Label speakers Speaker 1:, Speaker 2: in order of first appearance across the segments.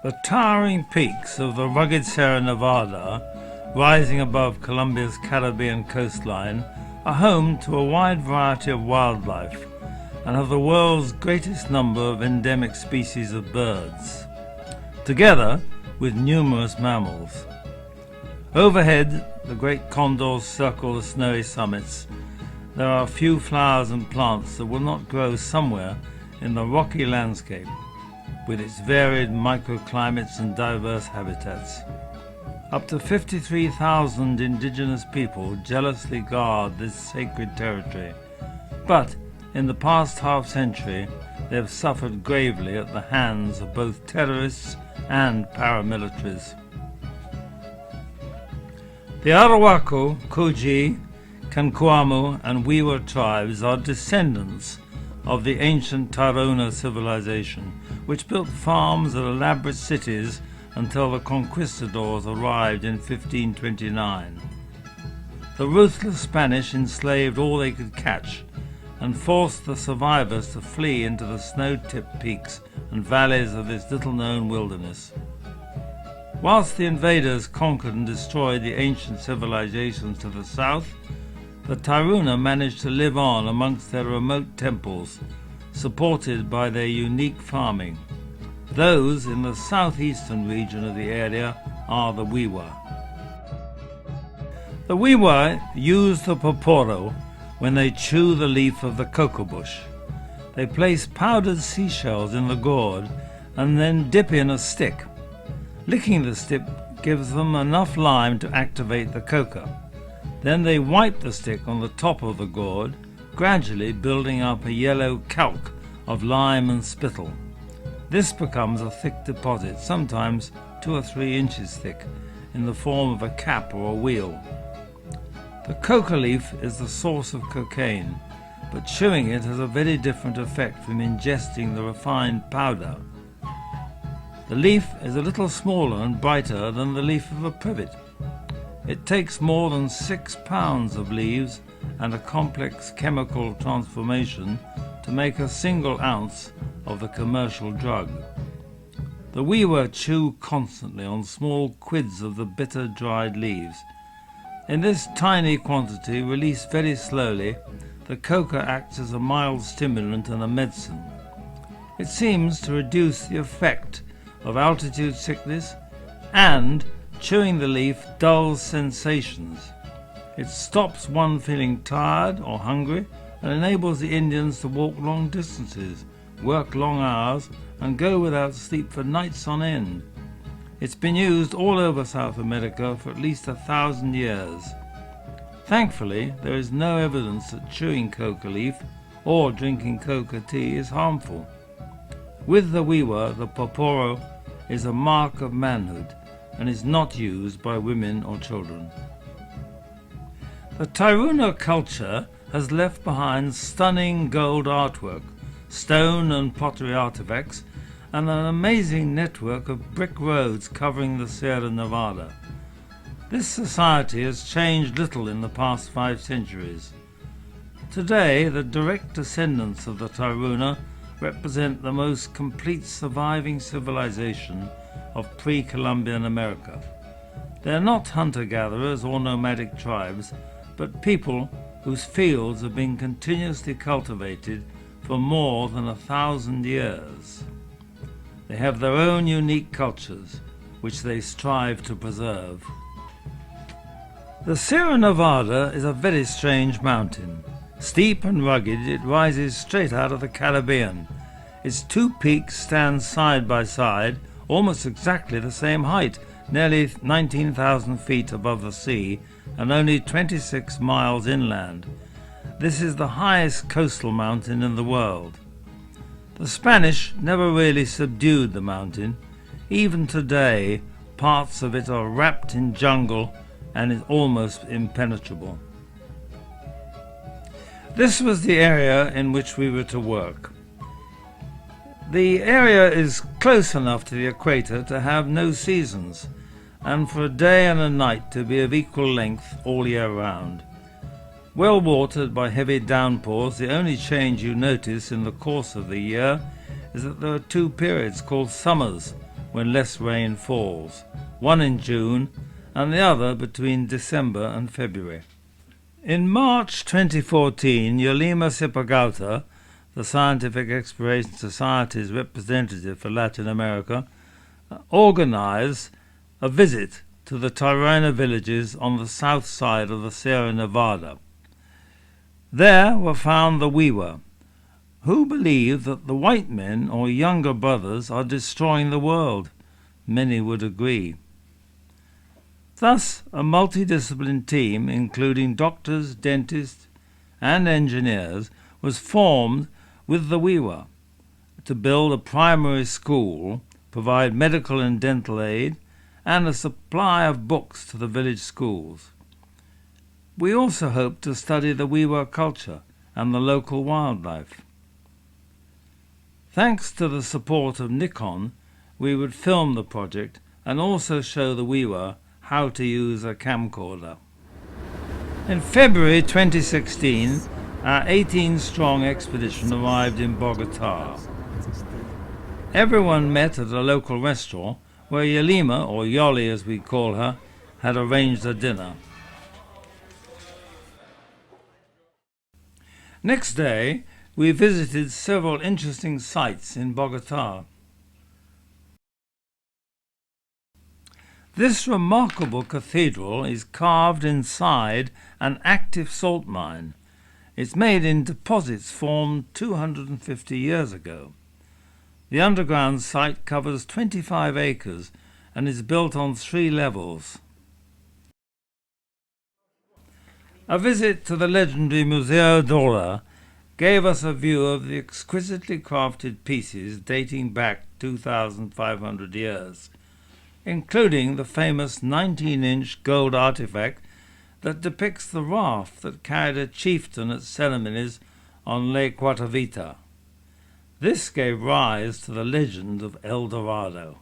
Speaker 1: The towering peaks of the rugged Sierra Nevada, rising above Colombia's Caribbean coastline, are home to a wide variety of wildlife and have the world's greatest number of endemic species of birds, together with numerous mammals. Overhead, the great condors circle the snowy summits. There are few flowers and plants that will not grow somewhere in the rocky landscape, with its varied microclimates and diverse habitats. Up to 53,000 indigenous people jealously guard this sacred territory, but in the past half-century they have suffered gravely at the hands of both terrorists and paramilitaries. The Arhuaco, Kuji, Cancuamo and Wiwa tribes are descendants of the ancient Tairona civilization, which built farms and elaborate cities until the conquistadors arrived in 1529. The ruthless Spanish enslaved all they could catch and forced the survivors to flee into the snow-tipped peaks and valleys of this little-known wilderness. Whilst the invaders conquered and destroyed the ancient civilizations to the south, the Tairona managed to live on amongst their remote temples, supported by their unique farming. Those in the southeastern region of the area are the Wiwa. The Wiwa use the poporo when they chew the leaf of the cocoa bush. They place powdered seashells in the gourd and then dip in a stick. Licking the stick gives them enough lime to activate the coca. Then they wipe the stick on the top of the gourd, gradually building up a yellow calc of lime and spittle. This becomes a thick deposit, sometimes 2 or 3 inches thick, in the form of a cap or a wheel. The coca leaf is the source of cocaine, but chewing it has a very different effect from ingesting the refined powder. The leaf is a little smaller and brighter than the leaf of a privet. It takes more than 6 pounds of leaves and a complex chemical transformation to make a single ounce of the commercial drug. The Wiwa chew constantly on small quids of the bitter dried leaves. In this tiny quantity, released very slowly, the coca acts as a mild stimulant and a medicine. It seems to reduce the effect of altitude sickness, and chewing the leaf dulls sensations. It stops one feeling tired or hungry and enables the Indians to walk long distances, work long hours, and go without sleep for nights on end. It's been used all over South America for at least 1,000 years. Thankfully, there is no evidence that chewing coca leaf or drinking coca tea is harmful. With the Wiwa, the poporo is a mark of manhood and is not used by women or children. The Tairona culture has left behind stunning gold artwork, stone and pottery artifacts, and an amazing network of brick roads covering the Sierra Nevada. This society has changed little in the past 5 centuries. Today, the direct descendants of the Tairona represent the most complete surviving civilization of pre-Columbian America. They are not hunter-gatherers or nomadic tribes, but people whose fields have been continuously cultivated for more than 1,000 years. They have their own unique cultures, which they strive to preserve. The Sierra Nevada is a very strange mountain. Steep and rugged, it rises straight out of the Caribbean. Its 2 peaks stand side by side, almost exactly the same height, nearly 19,000 feet above the sea and only 26 miles inland. This is the highest coastal mountain in the world. The Spanish never really subdued the mountain. Even today, parts of it are wrapped in jungle and is almost impenetrable. This was the area in which we were to work. The area is close enough to the equator to have no seasons, and for a day and a night to be of equal length all year round. Well watered by heavy downpours, the only change you notice in the course of the year is that there are 2 periods called summers, when less rain falls, one in June and the other between December and February. In March 2014, Yolima Sipagauta, the Scientific Exploration Society's representative for Latin America, organized a visit to the Tairona villages on the south side of the Sierra Nevada. There were found the Wiwa, who believe that the white men or younger brothers are destroying the world. Many would agree. Thus, a multidisciplinary team, including doctors, dentists, and engineers, was formed with the Wiwa to build a primary school, provide medical and dental aid, and a supply of books to the village schools. We also hope to study the Wiwa culture and the local wildlife. Thanks to the support of Nikon, we would film the project and also show the Wiwa how to use a camcorder. In February 2016, our 18-strong expedition arrived in Bogotá. Everyone met at a local restaurant where Yolima, or Yoli as we call her, had arranged a dinner. Next day, we visited several interesting sites in Bogotá. This remarkable cathedral is carved inside an active salt mine. It's made in deposits formed 250 years ago. The underground site covers 25 acres and is built on 3 levels. A visit to the legendary Museo d'Ora gave us a view of the exquisitely crafted pieces dating back 2,500 years, including the famous 19-inch gold artifact that depicts the raft that carried a chieftain at ceremonies on Lake Guatavita. This gave rise to the legend of El Dorado.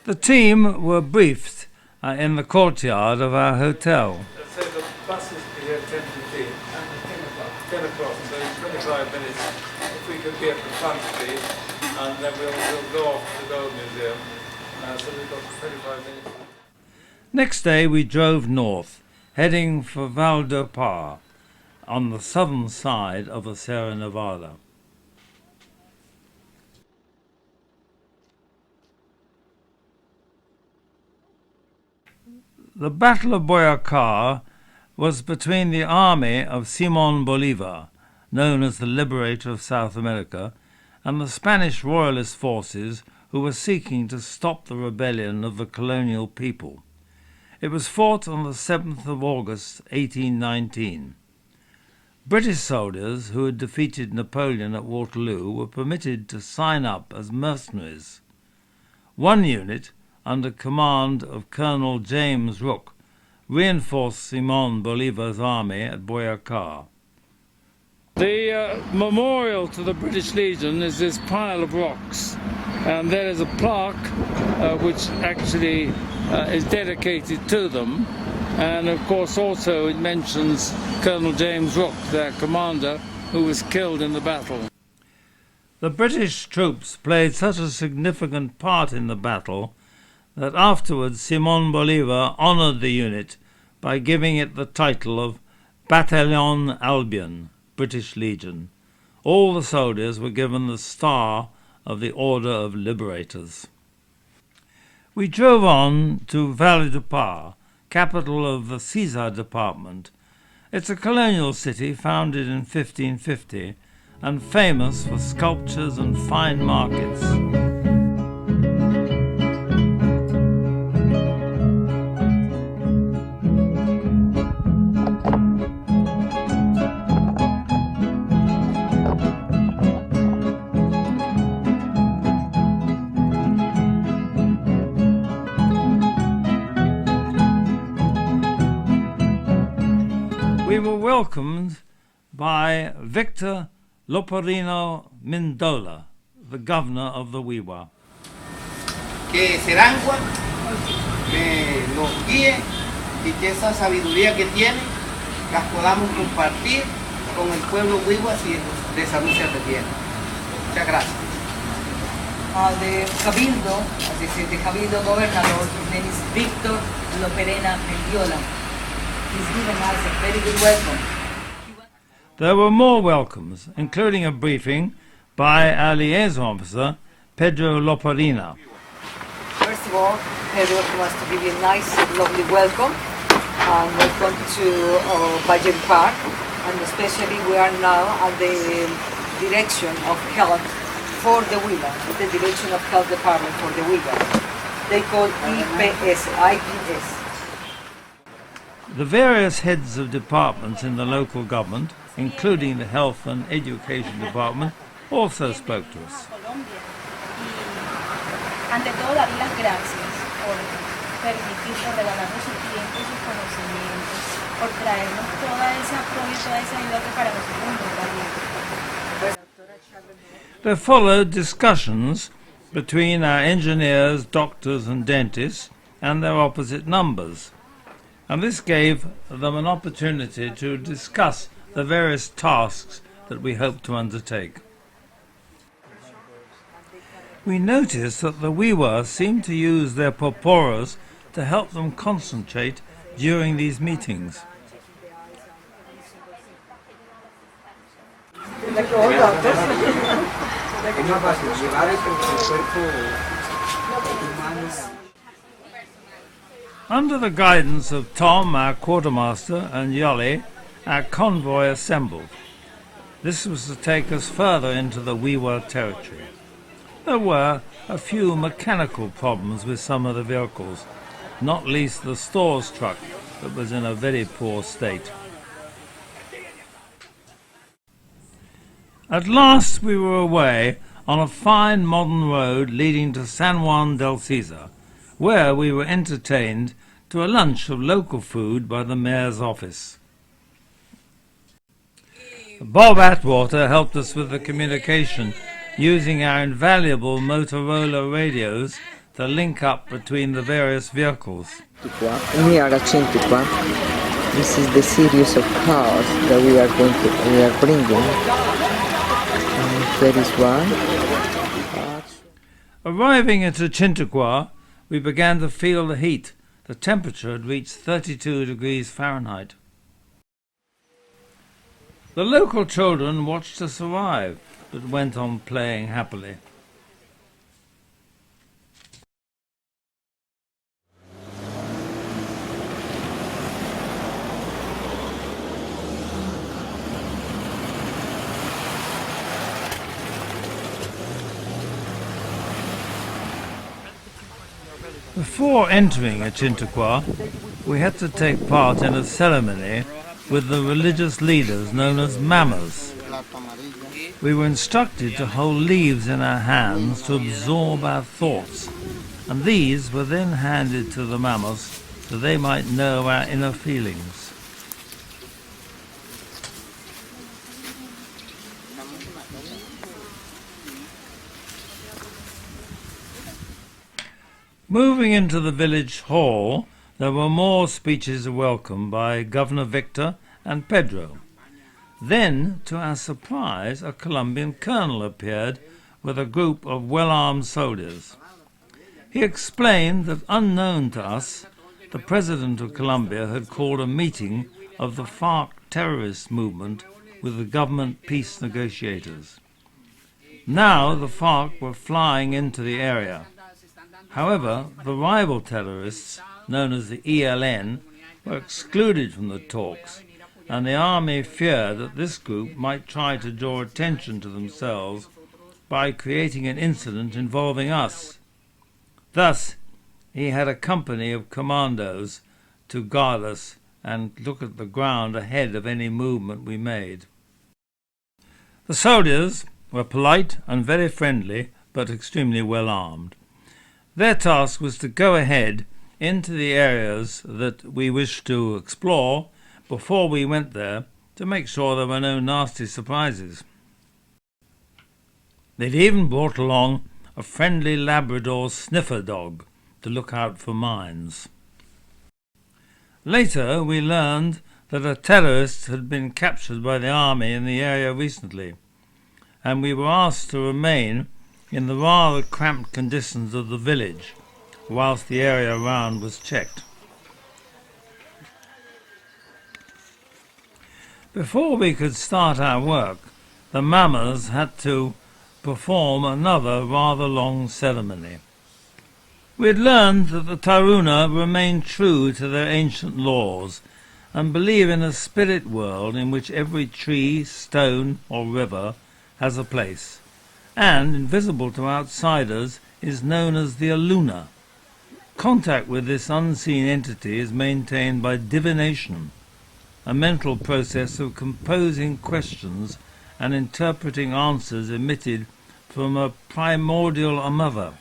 Speaker 1: The team were briefed in the courtyard of our hotel. So the buses will be here at 10:15 and 10 o'clock, so 25 minutes. If we could be at the front, please, and then we'll go off to the Gold Museum. So we've got 25 minutes. Next day we drove north, heading for Valledupar, on the southern side of the Sierra Nevada. The Battle of Boyacá was between the army of Simón Bolívar, known as the Liberator of South America, and the Spanish royalist forces who were seeking to stop the rebellion of the colonial people. It was fought on the 7th of August, 1819. British soldiers who had defeated Napoleon at Waterloo were permitted to sign up as mercenaries. One unit, under command of Colonel James Rooke, reinforced Simón Bolívar's army at Boyacá. The memorial to the British Legion is this pile of rocks, and there is a plaque which actually is dedicated to them, and of course also it mentions Colonel James Rooke, their commander, who was killed in the battle. The British troops played such a significant part in the battle that afterwards Simón Bolívar honoured the unit by giving it the title of Bataillon Albion, British Legion. All the soldiers were given the Star of the Order of Liberators. We drove on to Valledupar, capital of the Cesar department. It's a colonial city founded in 1550 and famous for sculptures and fine markets. We were welcomed by Victor Loporino Mindola, the governor of the Wiwa.
Speaker 2: Que Serangua nos guíe y que esa sabiduría que tiene las podamos compartir con el pueblo Wiwa si de salud se refiere. Muchas gracias.
Speaker 3: The Cabildo, as they say, the Cabildo governor, his name is Victor Loperena Mendiola. He's given us a very good welcome.
Speaker 1: There were more welcomes, including a briefing by our liaison officer, Pedro Loperena.
Speaker 3: First of all, Pedro wants to give you a nice, lovely welcome. And welcome to Valle Park. And especially we are now at the direction of health for the Wiwa, the Direction of Health Department for the Wiwa. They call IPS.
Speaker 1: The various heads of departments in the local government, including the Health and Education Department, also spoke to us.
Speaker 4: Ante todo, dar las gracias por permitirnos regalarnos su tiempo y sus conocimientos, por traernos todo ese apoyo y toda esa ayuda que para nosotros es muy valiente.
Speaker 1: There followed discussions between our engineers, doctors and dentists and their opposite numbers, and this gave them an opportunity to discuss the various tasks that we hope to undertake. We noticed that the Wiwa seemed to use their poporos to help them concentrate during these meetings. Under the guidance of Tom, our quartermaster, and Yoli, our convoy assembled. This was to take us further into the Wiwa territory. There were a few mechanical problems with some of the vehicles, not least the stores truck that was in a very poor state. At last we were away on a fine modern road leading to San Juan del Cesar, where we were entertained to a lunch of local food by the mayor's office. Bob Atwater helped us with the communication using our invaluable Motorola radios to link up between the various vehicles.
Speaker 5: We are at Cintuqua. This is the series of cars that we are bringing. There is one.
Speaker 1: Arriving at Cintuqua, we began to feel the heat. The temperature had reached 32 degrees Fahrenheit. The local children watched us arrive, but went on playing happily. Before entering Cintuqua, we had to take part in a ceremony with the religious leaders known as mamas. We were instructed to hold leaves in our hands to absorb our thoughts, and these were then handed to the mamas so they might know our inner feelings. Moving into the village hall, there were more speeches of welcome by Governor Victor and Pedro. Then, to our surprise, a Colombian colonel appeared with a group of well-armed soldiers. He explained that, unknown to us, the President of Colombia had called a meeting of the FARC terrorist movement with the government peace negotiators. Now the FARC were flying into the area. However, the rival terrorists, known as the ELN, were excluded from the talks, and the army feared that this group might try to draw attention to themselves by creating an incident involving us. Thus, he had a company of commandos to guard us and look at the ground ahead of any movement we made. The soldiers were polite and very friendly, but extremely well armed. Their task was to go ahead into the areas that we wished to explore before we went there to make sure there were no nasty surprises. They'd even brought along a friendly Labrador sniffer dog to look out for mines. Later we learned that a terrorist had been captured by the army in the area recently. and we were asked to remain in the rather cramped conditions of the village whilst the area around was checked. Before we could start our work, the mamas had to perform another rather long ceremony. We had learned that the Taruna remain true to their ancient laws and believe in a spirit world in which every tree, stone or river has a place, and, invisible to outsiders, is known as the Aluna. Contact with this unseen entity is maintained by divination, a mental process of composing questions and interpreting answers emitted from a primordial mother.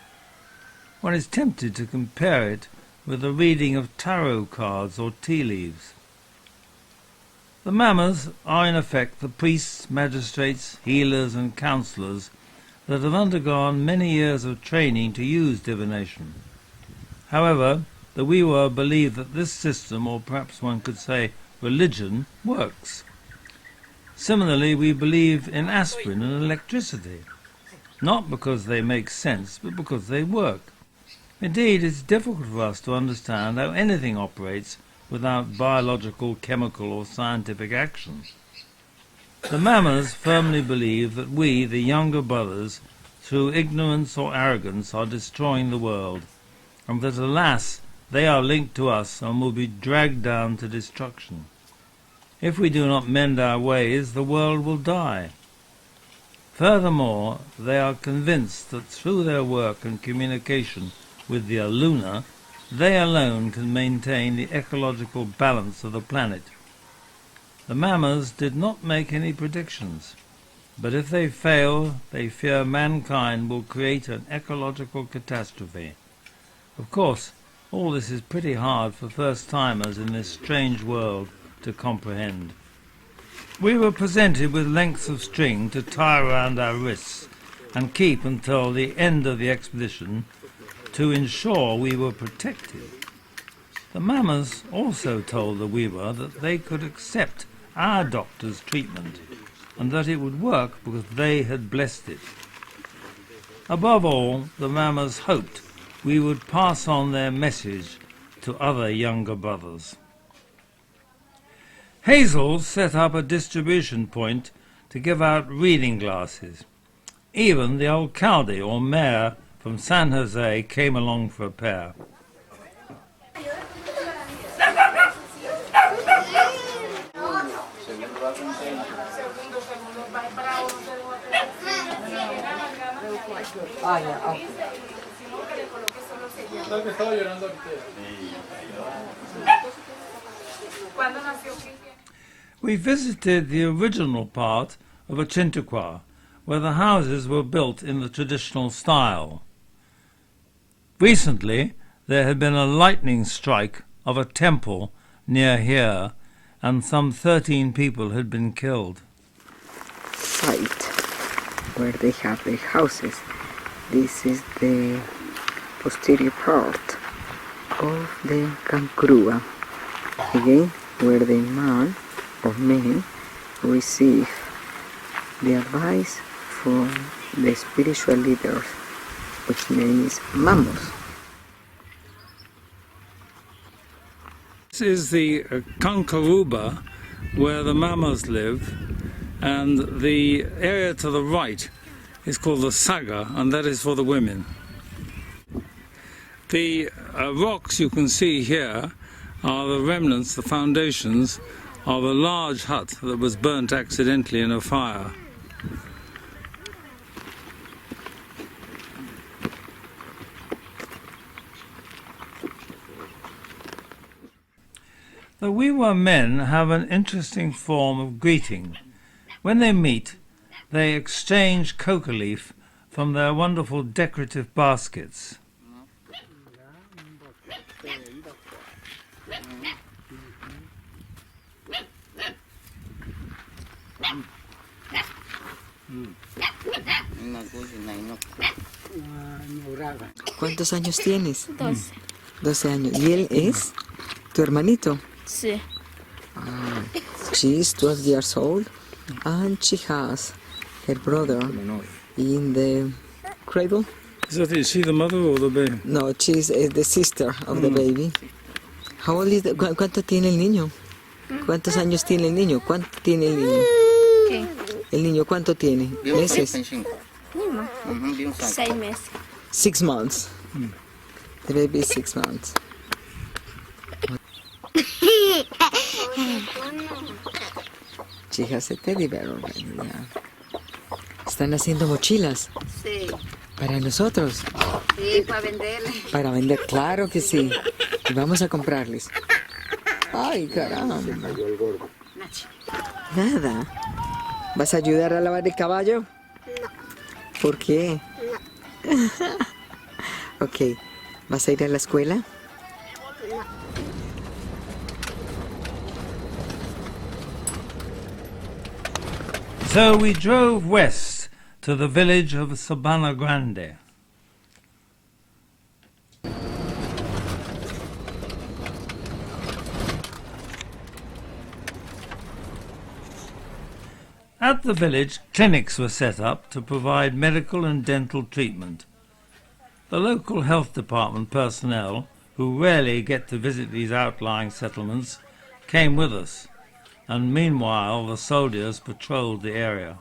Speaker 1: One is tempted to compare it with the reading of tarot cards or tea leaves. The mamas are in effect the priests, magistrates, healers and counsellors that have undergone many years of training to use divination. However, the Wiwa believe that this system, or perhaps one could say religion, works. Similarly, we believe in aspirin and electricity, not because they make sense, but because they work. Indeed, it's difficult for us to understand how anything operates without biological, chemical or scientific action. The mamas firmly believe that we, the younger brothers, through ignorance or arrogance are destroying the world, and that, alas, they are linked to us and will be dragged down to destruction. If we do not mend our ways, the world will die. Furthermore, they are convinced that through their work and communication with the Aluna, they alone can maintain the ecological balance of the planet. The mamas did not make any predictions, but if they fail, they fear mankind will create an ecological catastrophe. Of course, all this is pretty hard for first-timers in this strange world to comprehend. We were presented with lengths of string to tie around our wrists and keep until the end of the expedition to ensure we were protected. The mamas also told the Wiwa that they could accept our doctor's treatment and that it would work because they had blessed it. Above all, the mamas hoped we would pass on their message to other younger brothers. Hazel set up a distribution point to give out reading glasses. Even the alcalde or mayor from San Jose came along for a pair. We visited the original part of Achintequa, where the houses were built in the traditional style. Recently, there had been a lightning strike of a temple near here, and some 13 people had been killed.
Speaker 5: Site where they have their houses. This is the posterior part of the Cancrua, again where the man or men receive the advice from the spiritual leaders, which name is Mamos.
Speaker 1: This is the Kankaruba where the mamas live, and the area to the right is called the Saga, and that is for the women. The rocks you can see here are the remnants, the foundations of a large hut that was burnt accidentally in a fire. The Wiwa men have an interesting form of greeting. When they meet, they exchange coca leaf from their wonderful decorative baskets.
Speaker 5: ¿Cuántos años tienes?
Speaker 4: 12.
Speaker 5: 12 años. ¿Y él es tu hermanito?
Speaker 4: Sí.
Speaker 5: She is 12 years old and she has her brother in the cradle.
Speaker 1: Is she the mother or the baby?
Speaker 5: No, she's the sister of the baby. How old is ¿Cuánto tiene el niño? ¿Cuántos años tiene el niño? ¿Cuánto tiene el niño?
Speaker 4: ¿Qué?
Speaker 5: ¿El niño cuánto tiene? ¿Meses?
Speaker 4: 6 meses.
Speaker 5: 6 months. The baby is 6 months. She has a teddy bear already. Yeah. Están haciendo mochilas.
Speaker 3: Sí,
Speaker 5: Para nosotros.
Speaker 3: sí, para venderle.
Speaker 5: Para vender, claro que sí. Y vamos a comprarles. Ay, caramba. Nada. ¿Vas a ayudar a lavar el caballo? No. ¿Por qué? No. Ok. ¿Vas a ir a la escuela?
Speaker 1: So we drove west to the village of Sabana Grande. At the village, clinics were set up to provide medical and dental treatment. The local health department personnel, who rarely get to visit these outlying settlements, came with us, and meanwhile the soldiers patrolled the area.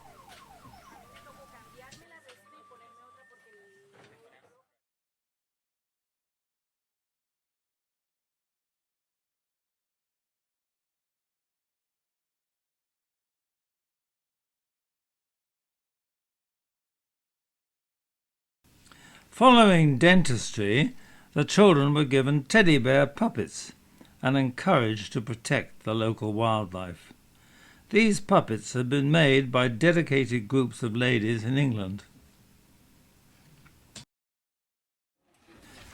Speaker 1: Following dentistry, the children were given teddy bear puppets and encouraged to protect the local wildlife. These puppets had been made by dedicated groups of ladies in England.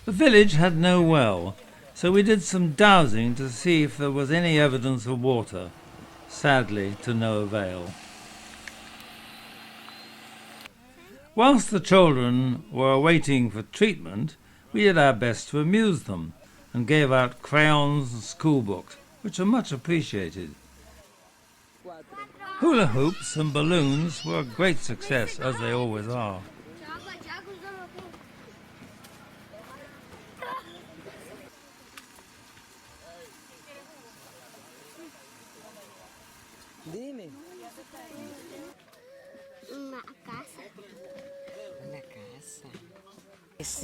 Speaker 1: The village had no well, so we did some dowsing to see if there was any evidence of water, sadly to no avail. Whilst the children were waiting for treatment, we did our best to amuse them and gave out crayons and school books, which are much appreciated. Hula hoops and balloons were a great success, as they always are.
Speaker 5: Dime. Una casa.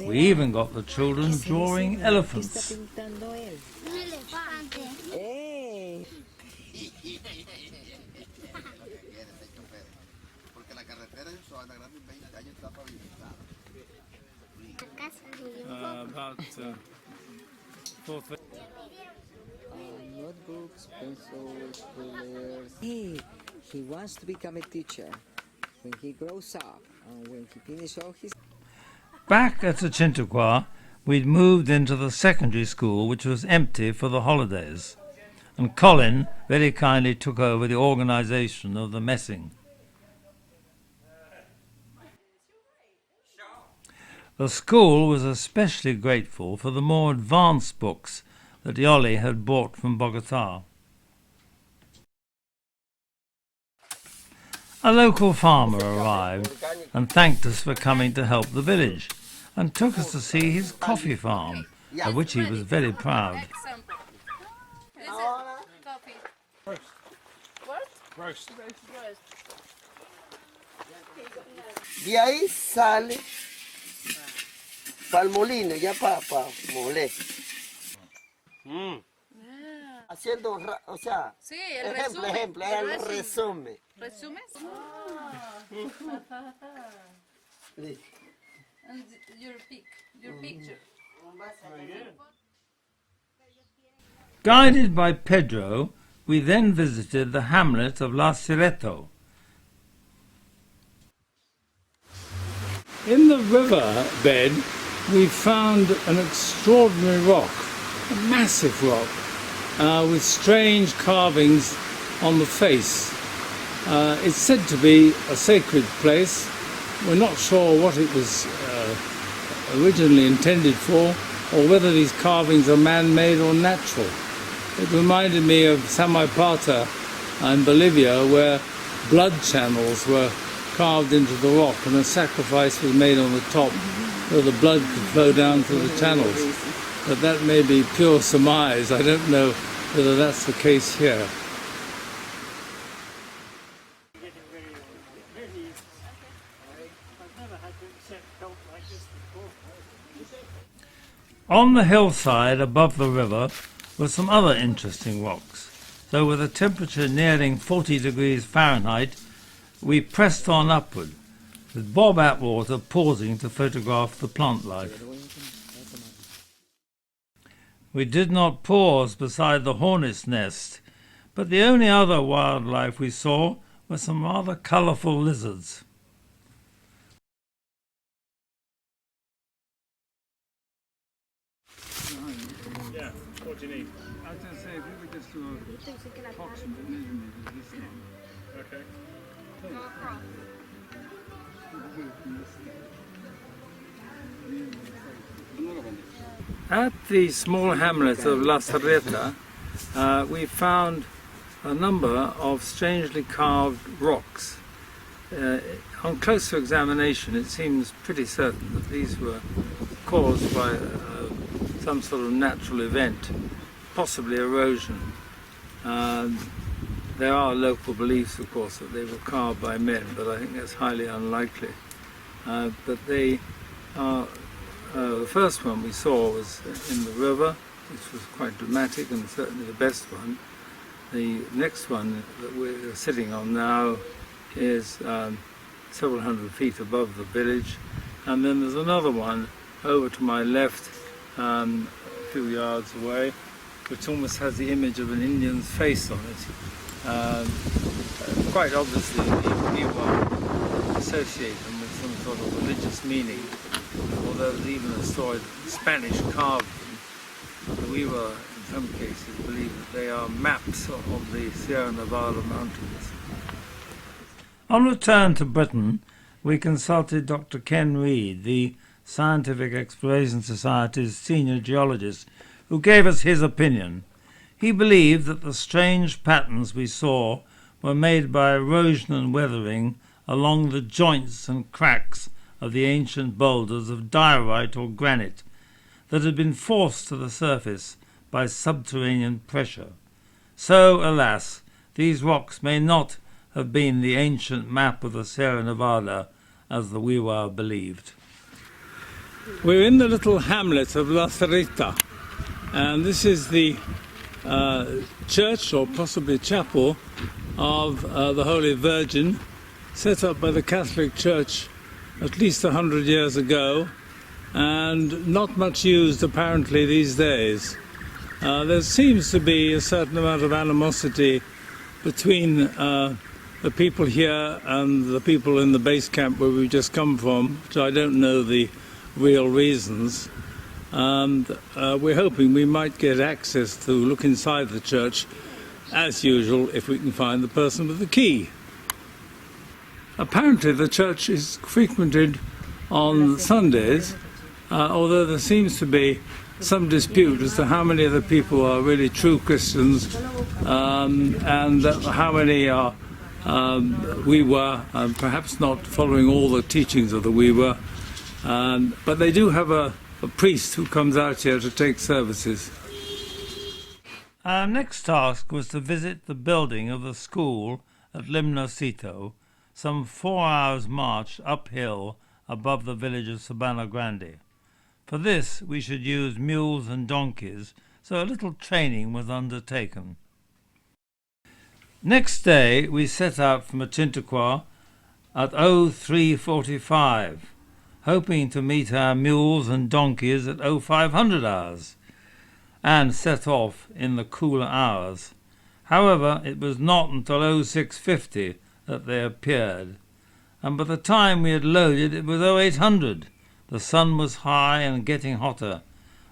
Speaker 1: We even got the children drawing elephants.
Speaker 5: Hey. Notebooks, pencils, rulers. He wants to become a teacher when he grows up and when he finishes all his...
Speaker 1: Back at Achintakwa, we'd moved into the secondary school, which was empty for the holidays, and Colin very kindly took over the organisation of the messing. The school was especially grateful for the more advanced books that Yoli had bought from Bogota. A local farmer arrived and thanked us for coming to help the village, and took us to see his coffee farm, of which he was very proud.
Speaker 2: De ahí sale para el molino, ya para moler. Haciendo, o sea,
Speaker 6: Sí, el
Speaker 2: ejemplo, el resumen.
Speaker 6: ¿Resumes? And your picture.
Speaker 1: Guided by Pedro, we then visited the hamlet of La Cireto. In the river bed, we found an extraordinary rock, a massive rock, with strange carvings on the face. It's said to be a sacred place. We're not sure what it was originally intended for, or whether these carvings are man-made or natural. It reminded me of Samaipata in Bolivia, where blood channels were carved into the rock, and a sacrifice was made on the top so the blood could flow down through the channels. But that may be pure surmise. I don't know whether that's the case here. On the hillside above the river were some other interesting rocks, though with a temperature nearing 40 degrees Fahrenheit, we pressed on upward, with Bob Atwater pausing to photograph the plant life. We did not pause beside the hornet's nest, but the only other wildlife we saw were some rather colourful lizards. Yeah, what do you need? I was going to say, if we could just do an approximate measurement of this one. Okay. At the small hamlet of La Serreta, we found a number of strangely carved rocks. On closer examination, it seems pretty certain that these were caused by some sort of natural event, possibly erosion. There are local beliefs, of course, that they were carved by men, but I think that's highly unlikely. But they are, the first one we saw was in the river, which was quite dramatic and certainly the best one. The next one that we're sitting on now is several hundred feet above the village, and then there's another one over to my left, a few yards away, which almost has the image of an Indian's face on it. Quite obviously the Wiwa associate them with some sort of religious meaning, although there's even a story that the Spanish carved them. The Wiwa in some cases believe that they are maps of the Sierra Nevada mountains. On return to Britain, we consulted Dr. Ken Reed, the Scientific Exploration Society's senior geologist, who gave us his opinion. He believed that the strange patterns we saw were made by erosion and weathering along the joints and cracks of the ancient boulders of diorite or granite that had been forced to the surface by subterranean pressure. So, alas, these rocks may not have been the ancient map of the Sierra Nevada as the Wiwa believed. We're in the little hamlet of La Cerrita, and this is the church, or possibly chapel, of the Holy Virgin, set up by the Catholic Church at least 100 years ago, and not much used apparently these days. There seems to be a certain amount of animosity between the people here and the people in the base camp where we've just come from, which I don't know the real reasons. And we're hoping we might get access to look inside the church, as usual, if we can find the person with the key. Apparently the church is frequented on Sundays, although there seems to be some dispute as to how many of the people are really true Christians and how many are Wiwa, perhaps not following all the teachings of the Wiwa. But they do have a priest who comes out here to take services. Our next task was to visit the building of the school at Limnosito, some 4 hours' march uphill above the village of Sabana Grande. For this we should use mules and donkeys, so a little training was undertaken. Next day we set out from Achintequa at 03:45, hoping to meet our mules and donkeys at 0500 hours, and set off in the cooler hours. However, it was not until 0650 that they appeared, and by the time we had loaded it was 0800. The sun was high and getting hotter,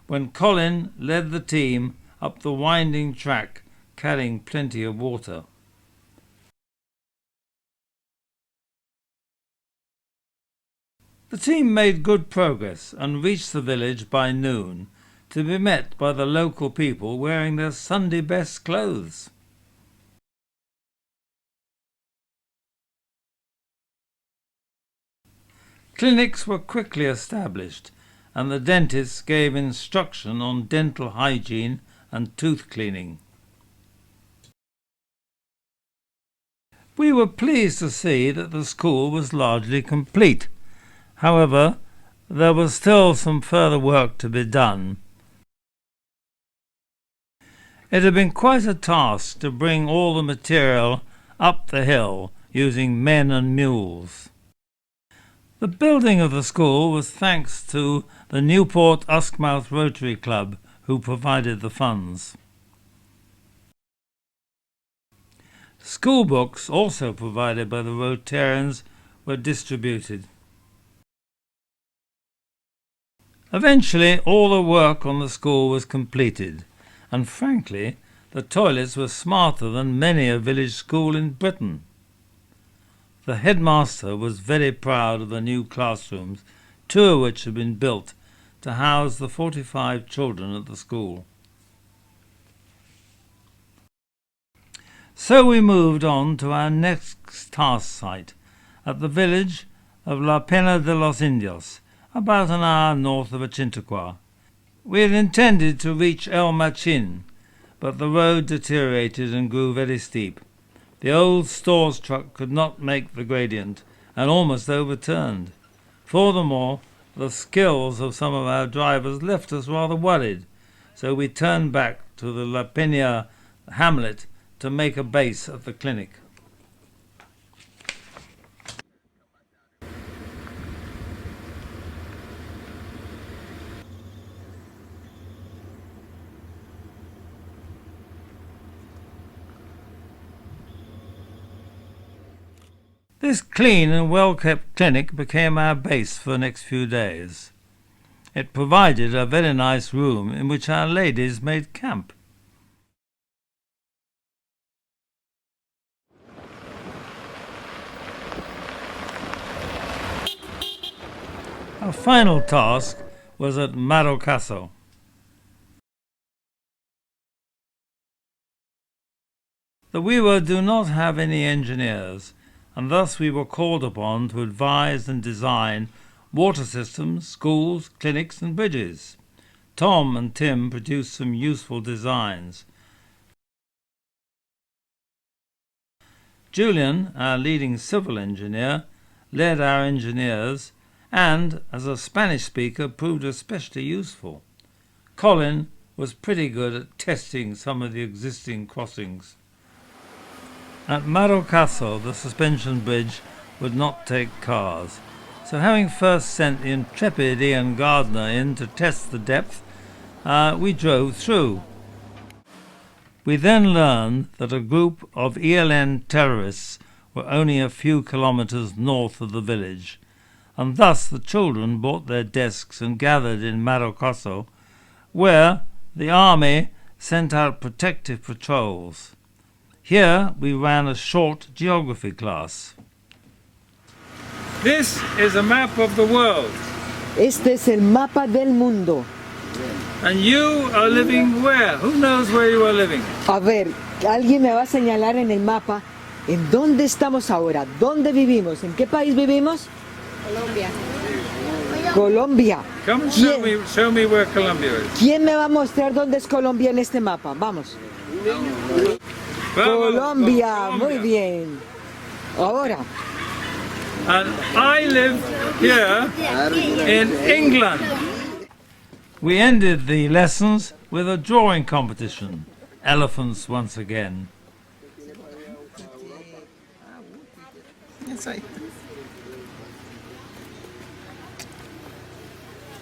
Speaker 1: when Colin led the team up the winding track, carrying plenty of water. The team made good progress and reached the village by noon, to be met by the local people wearing their Sunday best clothes. Clinics were quickly established, and the dentists gave instruction on dental hygiene and tooth cleaning. We were pleased to see that the school was largely complete. However, there was still some further work to be done. It had been quite a task to bring all the material up the hill using men and mules. The building of the school was thanks to the Newport Uskmouth Rotary Club, who provided the funds. School books, also provided by the Rotarians, were distributed. Eventually, all the work on the school was completed, and frankly, the toilets were smarter than many a village school in Britain. The headmaster was very proud of the new classrooms, 2 of which had been built to house the 45 children at the school. So we moved on to our next task site, at the village of La Pena de los Indios, about an hour north of Achintequa. We had intended to reach El Machin, but the road deteriorated and grew very steep. The old stores truck could not make the gradient and almost overturned. Furthermore, the skills of some of our drivers left us rather worried, so we turned back to the La Pena hamlet to make a base at the clinic. This clean and well-kept clinic became our base for the next few days. It provided a very nice room in which our ladies made camp. Our final task was at Marocaso. The Wiwa do not have any engineers, and thus we were called upon to advise and design water systems, schools, clinics and bridges. Tom and Tim produced some useful designs. Julian, our leading civil engineer, led our engineers and, as a Spanish speaker, proved especially useful. Colin was pretty good at testing some of the existing crossings. At Marocaso, the suspension bridge would not take cars, so having first sent the intrepid Ian Gardner in to test the depth, we drove through. We then learned that a group of ELN terrorists were only a few kilometers north of the village, and thus the children brought their desks and gathered in Marocaso, where the army sent out protective patrols. Here we ran a short geography class. This is a map of the world.
Speaker 5: Este es el mapa del mundo.
Speaker 1: And you are living where? Who knows where you are living?
Speaker 5: A ver, alguien me va a señalar en el mapa en dónde estamos ahora, dónde vivimos, en qué país vivimos.
Speaker 6: Colombia.
Speaker 5: Colombia.
Speaker 1: Come and show me where Colombia is.
Speaker 5: ¿Quién me va a mostrar dónde es Colombia en este mapa? Vamos.
Speaker 1: Bravo,
Speaker 5: Colombia,
Speaker 1: Colombia.
Speaker 5: muy bien. Ahora,
Speaker 1: And I live here in England. We ended the lessons with a drawing competition. Elephants once again.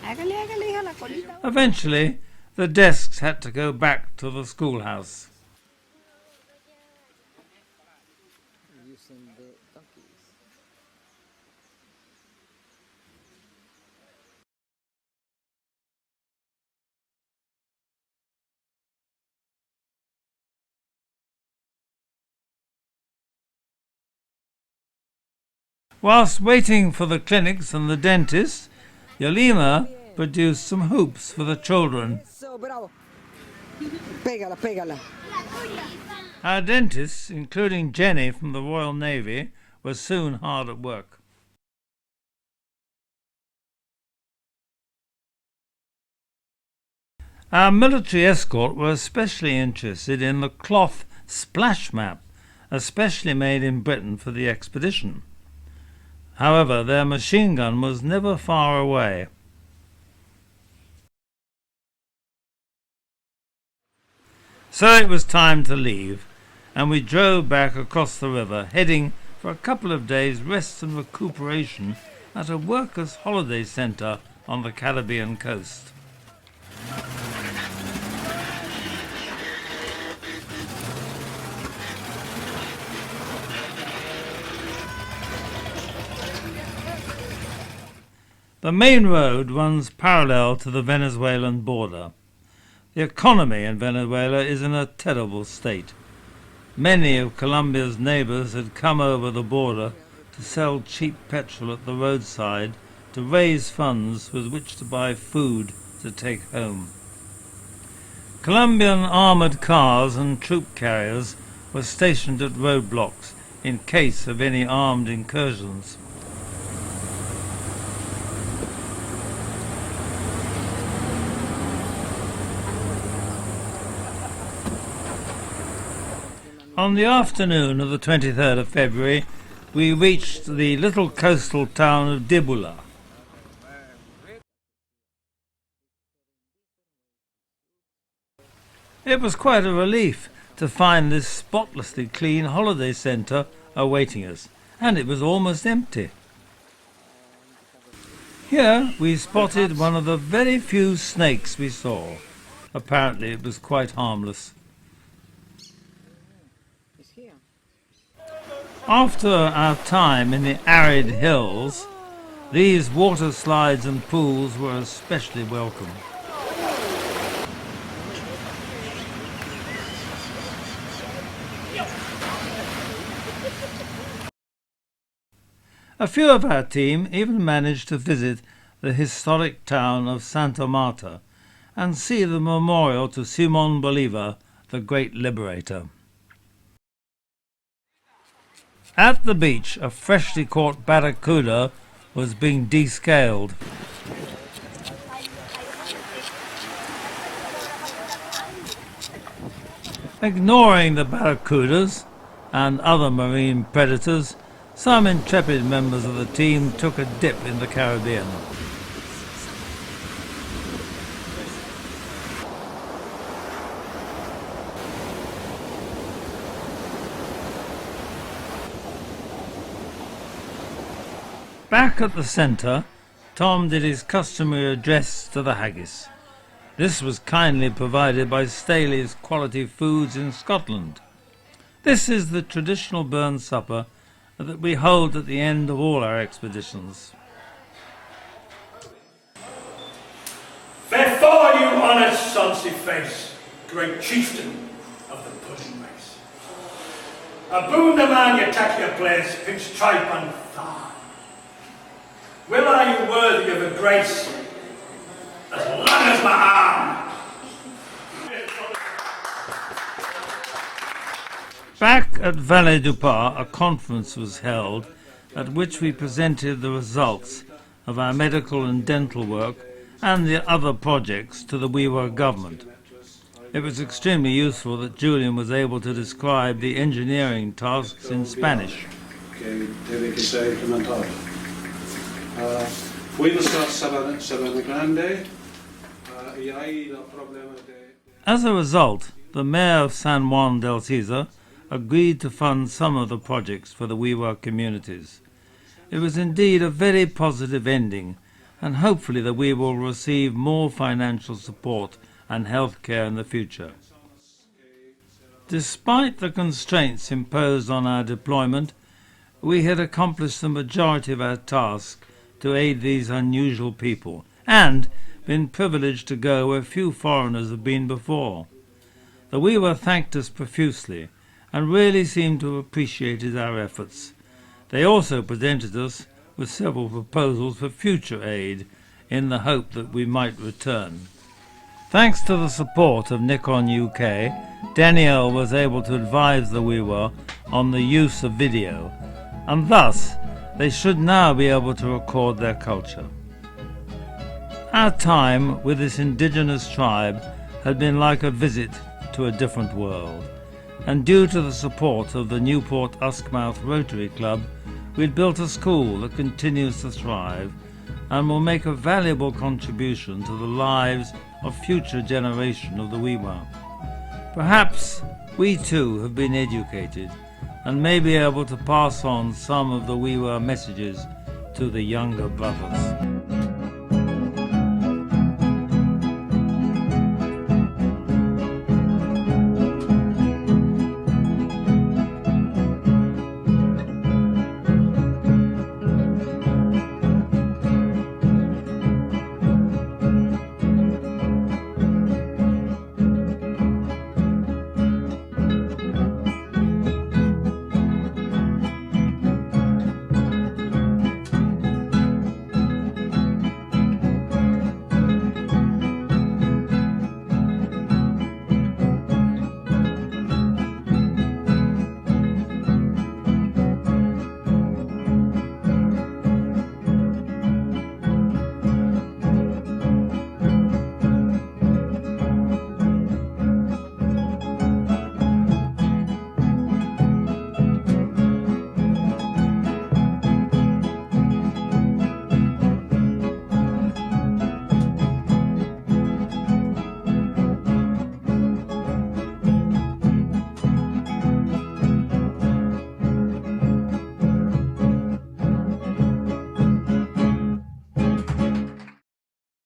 Speaker 6: Hágale, hija, la colita.
Speaker 1: Eventually, the desks had to go back to the schoolhouse. Whilst waiting for the clinics and the dentist, Yolima produced some hoops for the children.
Speaker 5: eso, bravo. Pégala, pégala.
Speaker 1: Our dentists, including Jenny from the Royal Navy, were soon hard at work. Our military escort were especially interested in the cloth splash map, especially made in Britain for the expedition. However, their machine gun was never far away. So it was time to leave, and we drove back across the river, heading for a couple of days' rest and recuperation at a workers' holiday centre on the Caribbean coast. The main road runs parallel to the Venezuelan border. The economy in Venezuela is in a terrible state. Many of Colombia's neighbours had come over the border to sell cheap petrol at the roadside to raise funds with which to buy food to take home. Colombian armoured cars and troop carriers were stationed at roadblocks in case of any armed incursions. On the afternoon of the 23rd of February, we reached the little coastal town of Dibula. It was quite a relief to find this spotlessly clean holiday centre awaiting us, and it was almost empty. Here we spotted one of the very few snakes we saw. Apparently it was quite harmless. After our time in the arid hills, these water slides and pools were especially welcome. A few of our team even managed to visit the historic town of Santa Marta and see the memorial to Simón Bolívar, the great liberator. At the beach, a freshly caught barracuda was being descaled. Ignoring the barracudas and other marine predators, some intrepid members of the team took a dip in the Caribbean. Back at the centre, Tom did his customary address to the haggis. This was kindly provided by Staley's Quality Foods in Scotland. This is the traditional burn supper that we hold at the end of all our expeditions.
Speaker 7: Before you honoured Sonsy Face, great chieftain of the pudding race, aboon the man you take your place, pinstripe and thigh. Will are you worthy of a grace as long as my arm?
Speaker 1: Back at Valledupar, a conference was held at which we presented the results of our medical and dental work and the other projects to the Wiwa government. It was extremely useful that Julian was able to describe the engineering tasks in Spanish. As a result, the mayor of San Juan del Cesar agreed to fund some of the projects for the Wiwa communities. It was indeed a very positive ending, and hopefully that we will receive more financial support and health care in the future. Despite the constraints imposed on our deployment, we had accomplished the majority of our task to aid these unusual people, and been privileged to go where few foreigners have been before. The Wiwa thanked us profusely, and really seemed to have appreciated our efforts. They also presented us with several proposals for future aid, in the hope that we might return. Thanks to the support of Nikon UK, Danielle was able to advise the Wiwa on the use of video, and thus they should now be able to record their culture. Our time with this indigenous tribe had been like a visit to a different world, and due to the support of the Newport Uskmouth Rotary Club, we'd built a school that continues to thrive and will make a valuable contribution to the lives of future generations of the Wiwa. Perhaps we too have been educated and may be able to pass on some of the Wiwa messages to the younger brothers.